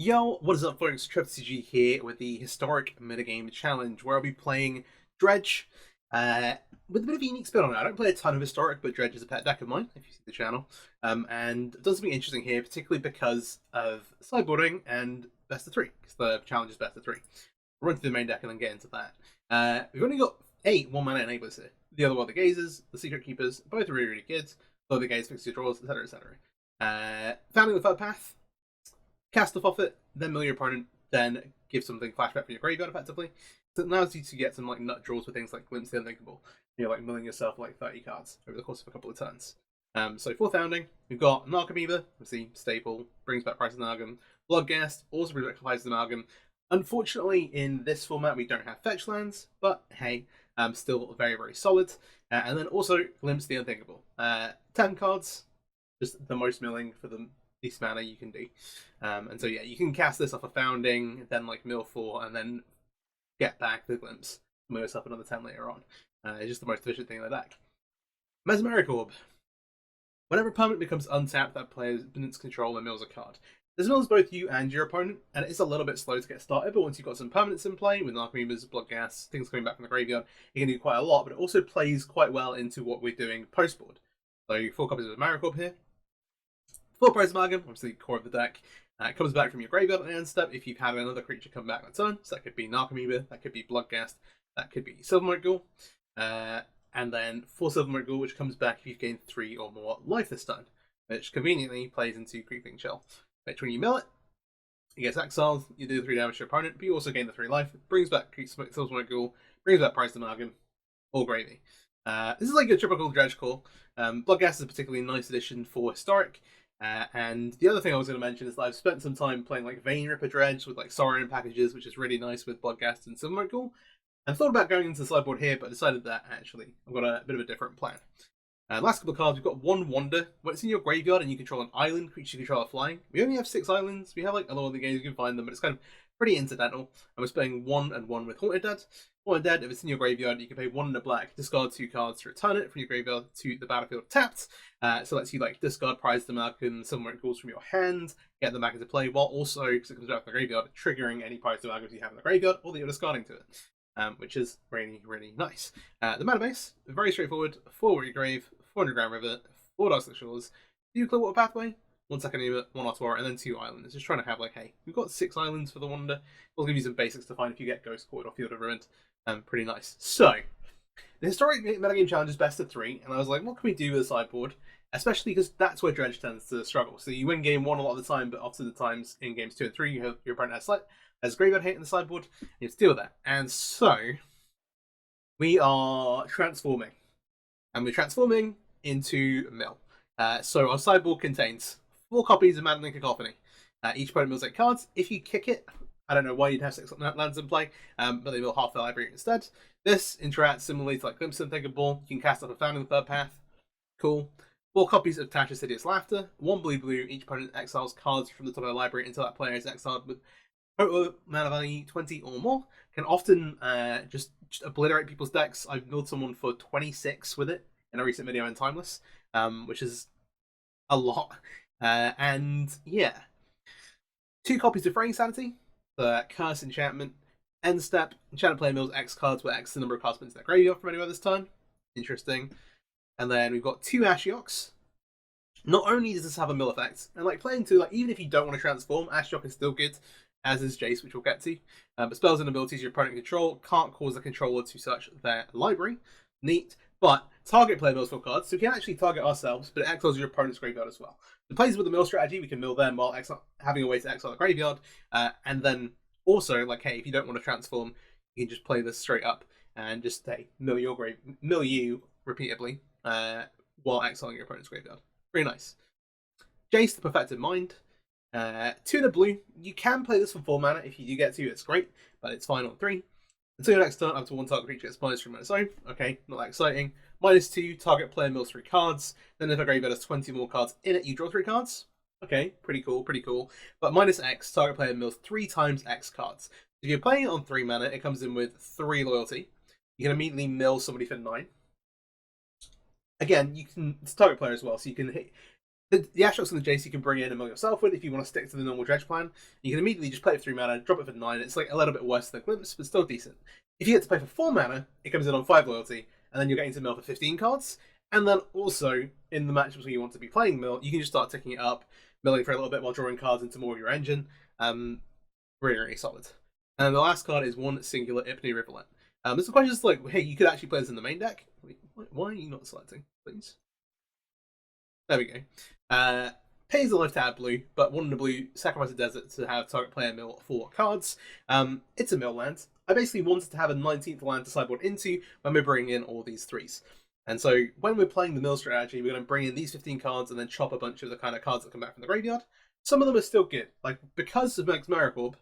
Yo, what is up folks, TripCG here with the Historic Metagame Challenge, where I'll be playing Dredge, with a bit of a unique spin on it. I don't play a ton of Historic, but Dredge is a pet deck of mine, if you see the channel, and I've done something interesting here, particularly because of sideboarding and best of three, because the challenge is best of three. We'll run through the main deck and then get into that. We've only got 8 1-mana enablers here. The other one, the Gazers, the Secret Keepers, both are really, really good. Though the Gaze fixes your draws, etc, etc. Founding the Third Path, cast off of it, then mill your opponent, then give something flashback from your graveyard effectively. So it allows you to get some like nut draws with things like Glimpse the Unthinkable. You're like milling yourself like 30 cards over the course of a couple of turns. So for founding, we've got Narcomoeba, obviously staple, brings back Price of Nargum. Bloodghast also brings back Price of Nargum. Unfortunately, in this format, we don't have fetch lands, but hey, still very, very solid. And then also Glimpse the Unthinkable. 10 cards, just the most milling for the least mana you can do. And so yeah, you can cast this off a founding, then like mill 4, and then get back the Glimpse, mill yourself another 10 later on. It's just the most efficient thing in the deck. Mesmeric Orb. Whenever a permanent becomes untapped, that player's opponent's control and mills a card. This mills both you and your opponent, and it's a little bit slow to get started, but once you've got some permanents in play, with Narcomoebas, Bloodghast, things coming back from the graveyard, you can do quite a lot, but it also plays quite well into what we're doing post-board. So 4 copies of Mesmeric Orb here. 4 Price of Nargum, obviously core of the deck. It comes back from your graveyard on the end step if you've had another creature come back on turn. So that could be Narcomoeba, that could be Bloodghast, that could be Silvermote Ghoul. And then 4 Silvermote Ghoul, which comes back if you've gained 3 or more life this turn, which conveniently plays into Creeping Chill. Which when you mill it, it gets exiled, you do 3 damage to your opponent, but you also gain the 3 life. It brings back Silvermote Ghoul, brings back Price of Nargum, all gravy. This is like a typical Dredge call. Bloodghast is a particularly nice addition for Historic. And the other thing I was going to mention is that I've spent some time playing like Vein Ripper Dredge with like Sauron packages, which is really nice with Bloodghast and Silvermote Ghoul. I thought about going into the sideboard here, but I decided that actually I've got a bit of a different plan. Last couple of cards, we've got 1 Wander. When it's in your graveyard and you control an island, creature you control are flying. We only have 6 islands. We have like a lot of the games you can find them, but it's kind of pretty incidental. And we're playing 1 and 1 with Haunted Dead. Haunted Dead, if it's in your graveyard, you can pay 1 and a black, discard 2 cards to return it from your graveyard to the battlefield tapped. So lets you like discard Prize the Malcolm, Silvermote Ghouls from your hand, get them back into play, while also, because it comes out from the graveyard, triggering any Prize the Malcolms you have in the graveyard or that you're discarding to it. Which is really, really nice. The mana base, very straightforward. 4 Warrior Grave, 400 Grand River, 4 Dark Shores, 2 Clearwater Pathway, 1 Second 1 Ottawa, and then 2 Islands. Just trying to have like, hey, we've got 6 islands for the Wonder. We'll give you some basics to find if you get Ghost Court or Field of Ruin. Pretty nice. So, the Historic Metagame Challenge is best of 3, and I was like, what can we do with the sideboard? Especially because that's where Dredge tends to struggle. So you win game 1 a lot of the time, but often the times in games 2 and 3, you have your opponent has graveyard hate in the sideboard, and you have to deal with that. And so, we are transforming. And we're transforming into mill. So our sideboard contains 4 copies of Maddening Cacophony. Each opponent mills 8 cards. If you kick it, I don't know why you'd have 6 lands in play, but they mill half the library instead. This interacts similarly to like Glimpse Unthinkable. You can cast off a Founding the Third Path. Cool. 4 copies of Tasha's Hideous Laughter. 1 blue. Each opponent exiles cards from the top of the library until that player is exiled with total mana value 20 or more. Can often just obliterate people's decks. I've milled someone for 26 with it in a recent video in Timeless, which is a lot. And yeah, 2 copies of Fraying Sanity, the Curse Enchantment. End step, Enchanted player mills X cards, where X is the number of cards put into their graveyard from anywhere this turn. Interesting. And then we've got 2 Ashioks. Not only does this have a mill effect, and like playing 2, like even if you don't want to transform, Ashiok is still good, as is Jace, which we'll get to. But spells and abilities your opponent control can't cause the controller to search their library. Neat. But target player mills 4 cards, so we can actually target ourselves, but it exiles your opponent's graveyard as well. The plays with the mill strategy, we can mill them while having a way to exile the graveyard. And then also, like, hey, if you don't want to transform, you can just play this straight up and just say mill you repeatedly while exiling your opponent's graveyard. Very nice. Jace, the Perfected Mind. 2 in a blue. You can play this for 4 mana if you do get to, it's great, but it's fine on 3. Until your next turn, up to 1 target creature gets minus 3 on its own. Okay, not that exciting. -2, target player mills 3 cards. Then if a graveyard has 20 more cards in it, you draw 3 cards. Okay, pretty cool, pretty cool. But -X, target player mills 3 times X cards. If you're playing it on 3 mana, it comes in with 3 loyalty. You can immediately mill somebody for 9. Again, you can, it's target player as well, so you can hit. The Ashocks and the Jace you can bring in and mill yourself with if you want to stick to the normal Dredge plan. You can immediately just play it for 3 mana, drop it for 9. It's like a little bit worse than Glimpse, but still decent. If you get to play for 4 mana, it comes in on 5 loyalty, and then you're getting to mill for 15 cards. And then also, in the matchups where you want to be playing mill, you can just start ticking it up, milling for a little bit while drawing cards into more of your engine. Really, really solid. And the last card is one singular Ipni Rivulet. There's a question just like, hey, you could actually play this in the main deck. Why are you not selecting, please? There we go. Pays a life to add blue, but 1 in a blue, sacrifice a desert to have target player mill 4 cards. It's a mill land. I basically wanted to have a 19th land to sideboard into when we're bringing in all these 3s. And so when we're playing the mill strategy, we're going to bring in these 15 cards and then chop a bunch of the kind of cards that come back from the graveyard. Some of them are still good. Like, because of Meg's Maricorp,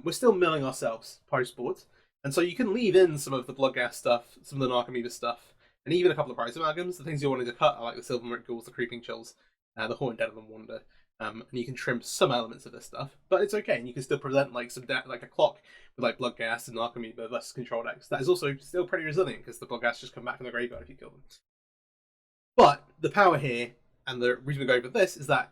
we're still milling ourselves post-board. And so you can leave in some of the Bloodghast stuff, some of the Narcomoeba stuff, and even a couple of Prize Amalgams. The things you're wanting to cut are like the Silvermeric Ghouls, the Creeping Chills, the Horned Dead of the Wander. And you can trim some elements of this stuff, but it's okay, and you can still present like some like a clock with like Bloodghast and Narcomoeba versus control decks. That is also still pretty resilient because the Bloodghast just come back from the graveyard if you kill them. But the power here, and the reason we go with this, is that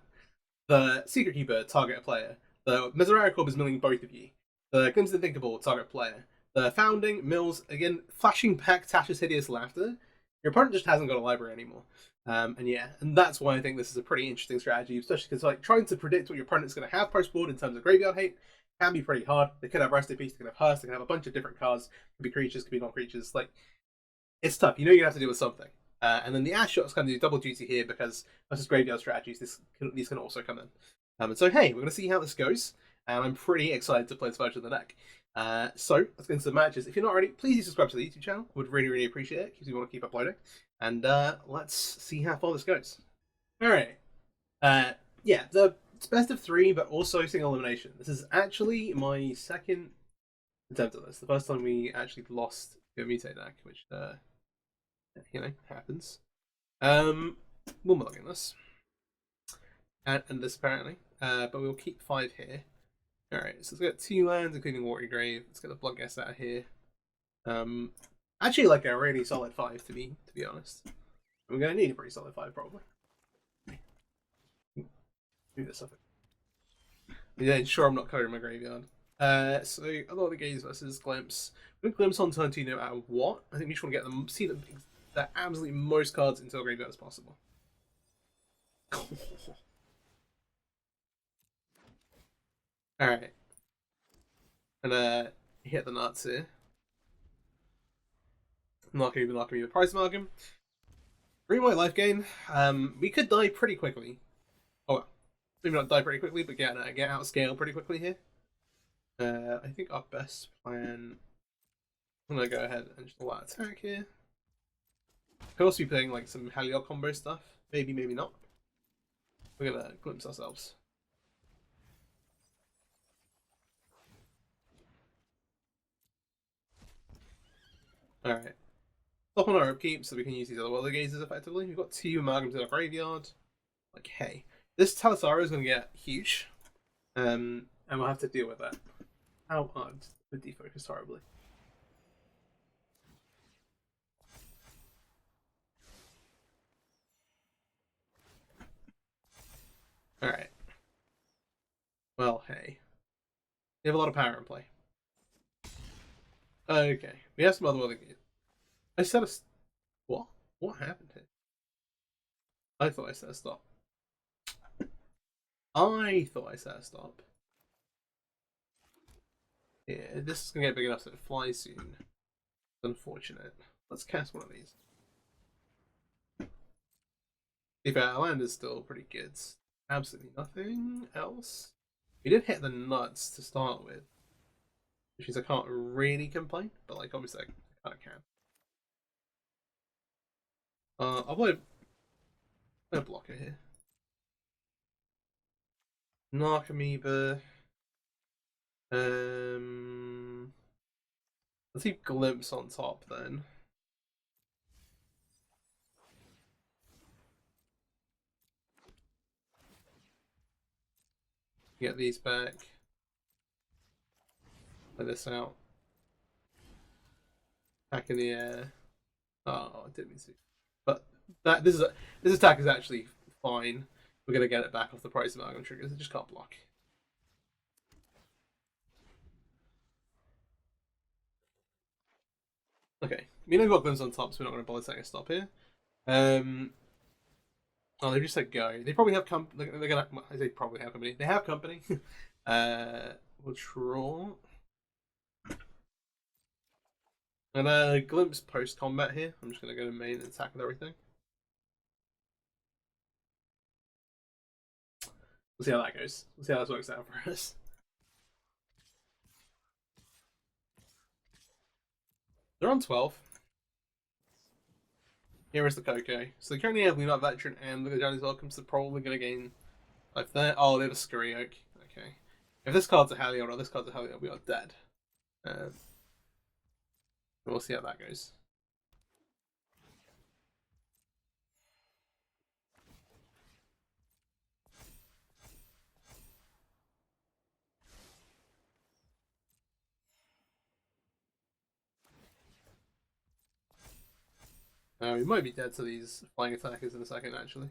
the Secret Keeper target a player, the Mesmericorp is milling both of you, the Glimpse of the Thinkable target player, the Founding mills again, flashing back Tasha's Hideous Laughter. Your opponent just hasn't got a library anymore. And yeah, and that's why I think this is a pretty interesting strategy, especially because like trying to predict what your opponent's going to have post-board in terms of graveyard hate can be pretty hard. They could have Rested Peace, they could have Hearse, they could have a bunch of different cards. Could be creatures, could be non-creatures. Like, it's tough. You know you have to deal with something. And then the Ashocks kind of do double duty here because versus graveyard strategies, these can also come in. And so hey, we're going to see how this goes, and I'm pretty excited to play this version of the deck. So let's get into the matches. If you're not already, please do subscribe to the YouTube channel. Would really, really appreciate it because we want to keep uploading. And let's see how far this goes. All right. Yeah, it's best of 3, but also single elimination. This is actually my second attempt at this. The first time we actually lost to a Mutate deck, which you know, happens. We'll mulligan this. And this apparently. But we'll keep 5 here. Alright, so let's get 2 lands, including Watery Grave. Let's get the Bloodghast out of here. Actually, like a really solid 5 to be honest. We're going to need a pretty solid 5 probably. Do this up. Yeah, ensure I'm not covering my graveyard. So a lot of the games versus Glimpse. We're going to Glimpse on turn 2 no matter what. I think we just want to get them, see the absolutely most cards into our graveyard as possible. Alright. And hit the nuts here. Narcomoeba Prize Amalgam. Green white life gain. We could die pretty quickly. Oh well. Maybe not die pretty quickly, but get out of scale pretty quickly here. I think our best plan. I'm gonna go ahead and just allow attack here. Could also be playing like some Heliod combo stuff. Maybe, maybe not. We're gonna glimpse ourselves. Alright. Stop on our upkeep so we can use these other Weather Gazers effectively. We've got 2 Amalgams in our graveyard. Like, hey. This Talisara is going to get huge. And we'll have to deal with that. How hard? We're defocused horribly. Alright. Well, hey. We have a lot of power in play. Okay. We have some other Weather Gazers. I said a... What? What happened here? I thought I said a stop. I thought I said a stop. Yeah, this is going to get big enough so it flies soon. It's unfortunate. Let's cast one of these. To be fair, our land is still pretty good. Absolutely nothing else. We did hit the nuts to start with, which means I can't really complain, but like obviously I kind of can. I'll play a blocker here. Narcomoeba. Let's keep Glimpse on top then. Get these back. Play this out. Attack in the air. Oh, I didn't mean to. But this attack is actually fine. We're going to get it back off the price of amalgam triggers. It just can't block. Okay. We know we've got glimpse on top, so we're not going to bother taking a stop here. Oh, they just said go. They probably have company. They're gonna. Well, I say probably have company. They have company. We'll draw. And glimpse post combat here. I'm just gonna go to main and attack with everything. We'll see how that goes. We'll see how this works out for us. They're on 12. Here is the Coco. So they currently have Leonard Veteran and the Johnny's Welcome, so probably going to gain life there. Oh, they have a Scurry Oak. Okay. If this card's a Heliod or this card's a Heliod, we are dead. We'll see how that goes. We might be dead to these flying attackers in a second, actually.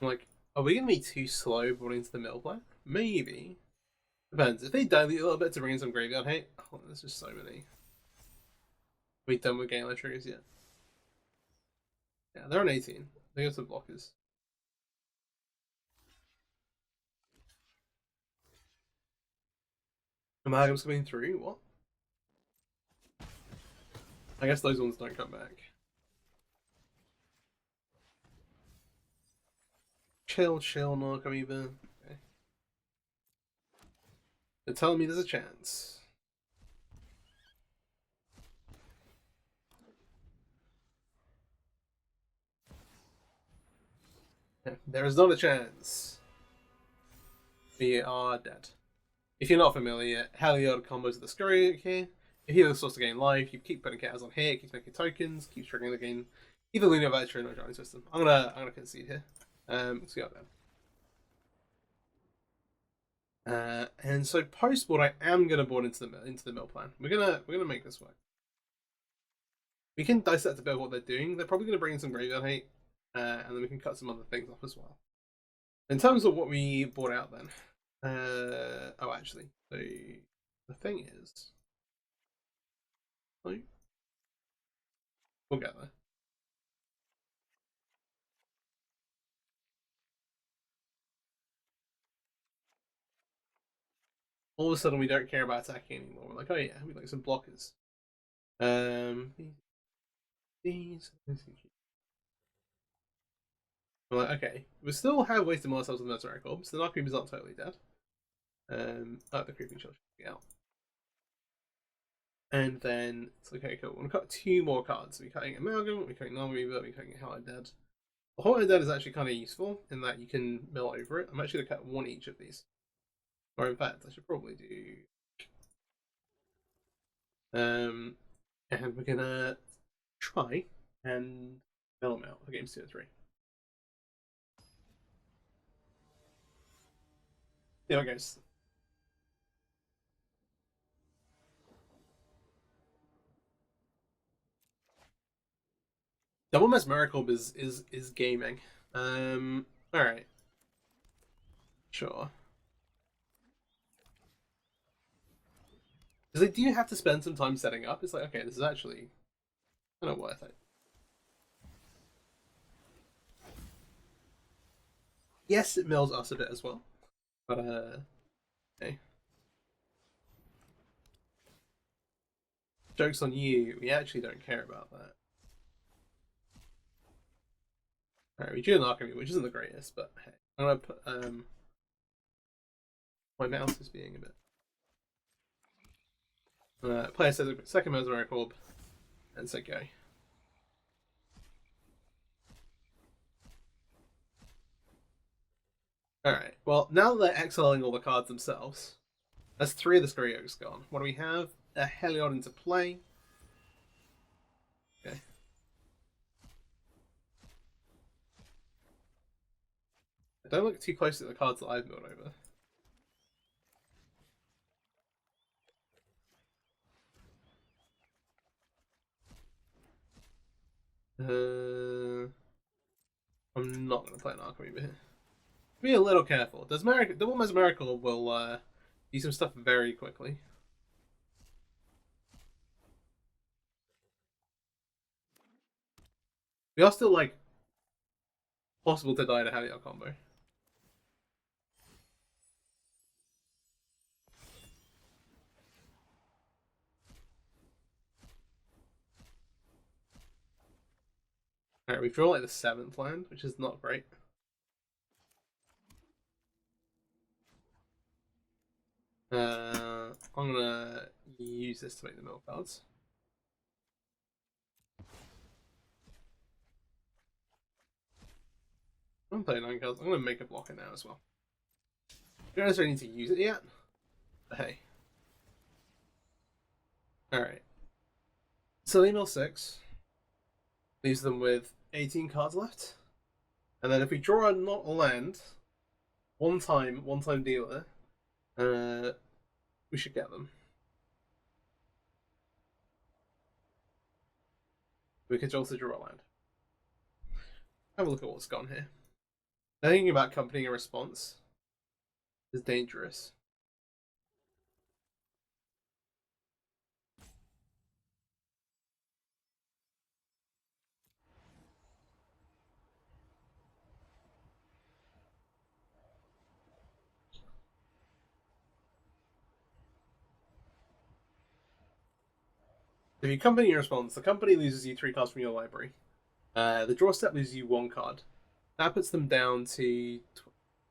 Like, are we going to be too slow boarding into the middle play? Maybe. Depends. If they dilute a little bit to bring in some graveyard hate, oh, there's just so many. Are we done with Gala triggers yet? Yeah, they're on 18. They got some blockers. Amalgam's coming through? What? I guess those ones don't come back. Chill, no come either. Okay. They're telling me there's a chance. There is not a chance. We are dead. If you're not familiar, Heliod combos with the Scurry here. If you're supposed to gain life, you keep putting cows on here, keeps making tokens, keeps triggering the game. Either Linear Veteran or Giant System. I'm gonna concede here. Let's go then. And so post board, I am gonna board into the mill plan. We're gonna make this work. We can dissect a bit of what they're doing. They're probably gonna bring in some graveyard hate, and then we can cut some other things off as well. In terms of what we bought out then, oh actually, the thing is, we'll get there. All of a sudden we don't care about attacking anymore. We're like, oh yeah, we like some blockers. These. We're like, okay, we still have ways to more ourselves with the Mercenary Corps, so the Dark Creepers aren't totally dead. Oh, the Creeping Shot should be out. And then it's like, okay, cool. We're gonna cut 2 more cards. We're cutting Amalgam, we're cutting Non-Reaver, we're cutting Hellite Dead. The Hellite Dead is actually kind of useful in that you can mill over it. I'm actually gonna cut 1 each of these. Or in fact, I should probably do. And we're gonna try and mill them out for games 2 and 3. There it goes. Double Mesmerical is gaming. Alright. Sure. Because they do have to spend some time setting up. It's like, okay, this is actually kind of worth it. Yes, it mills us a bit as well. But, okay. Joke's on you, we actually don't care about that. Alright, we do an Alchemy, which isn't the greatest, but hey. I'm gonna put, my mouse is being a bit. Player says second Mesmeric Orb, and say go. Alright, well, now that they're exiling all the cards themselves, that's 3 of the Scurry Oaks gone. What do we have? A Heliod into play. Okay. Don't look too close at the cards that I've built over. I'm not going to play an Archweaver here. Be a little careful. The Woman's Miracle will do some stuff very quickly. We are still, like, possible to die to have your combo. Alright, we draw like the 7th land, which is not great. I'm gonna use this to make the mill cards. I'm playing 9 cards. I'm gonna make a blocker now as well. You don't necessarily need to use it yet, but hey. Alright. So they mill 6. Leaves them with 18 cards left. And then if we draw a not a land, one time dealer, we should get them. We could also draw a land. Have a look at what's gone here. Thinking about accompanying a response is dangerous. If you accompany your response, the company loses you 3 cards from your library. The draw step loses you 1 card. That puts them down to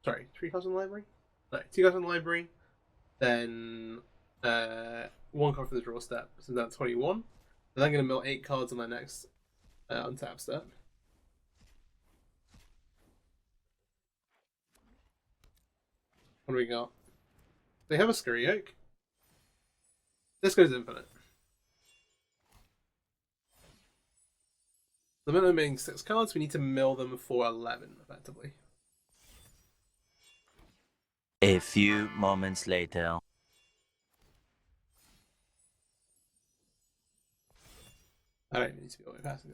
3 cards in the library? No, 2 cards in the library. Then 1 card for the draw step, so that's 21. Then I'm going to mill 8 cards on my next untap step. What do we got? They have a Scurry Oak. This goes infinite. The minimum being 6 cards, we need to mill them for 11, effectively. A few moments later. I don't need to be all the way past it,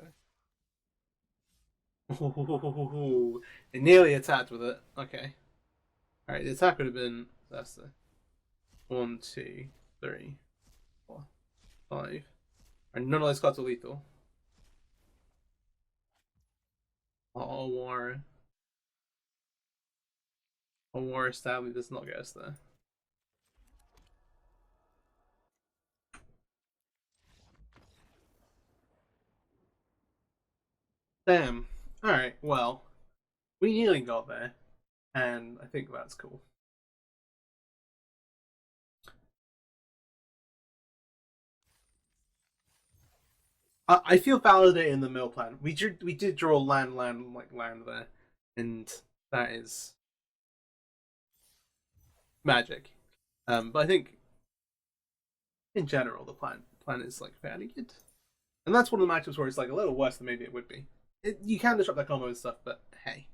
though. It nearly attacked with it. Okay. Alright, the attack would have been... That's the... 1, 2, 3, 4, 5. And none of those cards are lethal. Oh, War. A War sadly does not get us there. Damn. Alright, well. We nearly got there. And I think that's cool. I feel validated in the mill plan. We did draw land there, and that is magic. But I think in general the plan is like fairly good, and that's one of the matchups where it's like a little worse than maybe it would be. You can disrupt that combo and stuff, but hey,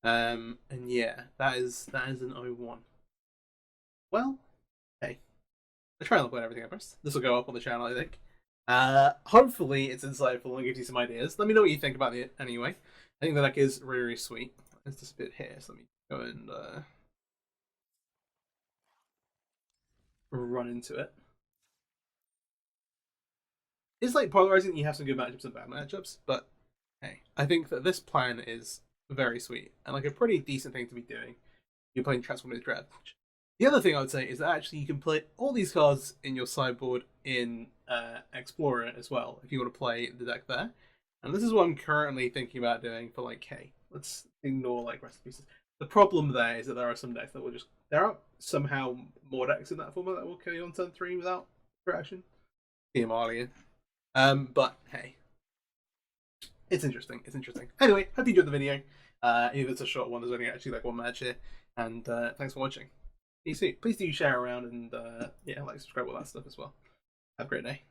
and yeah, that is an 0-1. Well, hey, I try and look at everything I pressed. This will go up on the channel, I think. Hopefully it's insightful and gives you some ideas. Let me know what you think about it anyway. I think the deck is really, really sweet. It's just a bit here, so let me go and run into it. It's like polarizing. You have some good matchups and bad matchups, but hey, I think that this plan is very sweet and like a pretty decent thing to be doing. You're playing Transformative Dredge. The other thing I would say is that actually you can play all these cards in your sideboard in Explorer as well, if you want to play the deck there. And this is what I'm currently thinking about doing for like, hey, let's ignore like rest pieces. The problem there is that there are some decks that will just, there are somehow more decks in that format that will kill you on turn 3 without reaction. Marlian. But hey, it's interesting. It's interesting. Anyway, hope you enjoyed the video. Even if it's a short one, there's only actually like 1 match here. And thanks for watching. See you soon. Please do share around and yeah, like, subscribe, all that stuff as well. Have a great day.